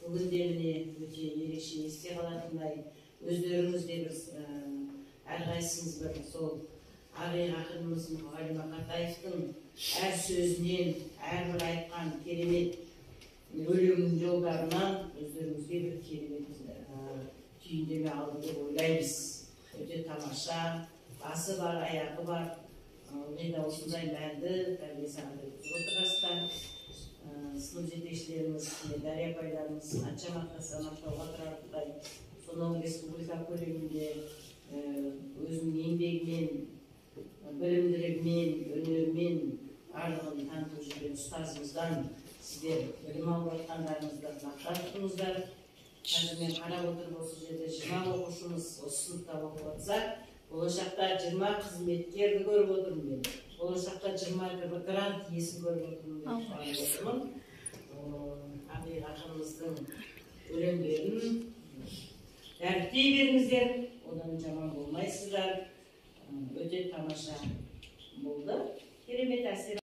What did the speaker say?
бүгінде міне өте ерекше есте қалатындай өздеріңіз де бір әрқайсыңыз бір сол Ағайық ақынымыз Мұғалима Қатаевтың әр сөзінен, әрбір айтқан керемет өлеңнің жолдарынан өздеріңізге бір керемет түйіндеме алды деп ойлаймыз. Өте тамаша, басы бар, аяғы бар. Енді осындай мәнді тәрбие сағаты отырасыздар. Сынып жетекшілеріміз, Дария апайларымыз қаншама мақтауға тұрарлықтай сонау республика көлемінде өзінің еңбегімен, білімділігімен, өнерімен барлығын танытып жүрген ұстазымыздан сіздер білім алып жатқандарыңызды мақтан тұтыңыздар. Қазір мен қарап отырып осы жерде 20 оқушымыз осы сыныпта оқып жатса, болашақта 20 қызметкерді көріп отырмын мен. Болашақта 20 грант иесін көріп отырмын. Ағайық ақынымыздың өлеңдерін дәріптей беріңіздер, одан жаман болмайсыздар. Өте тамаша болды. Керемет әсер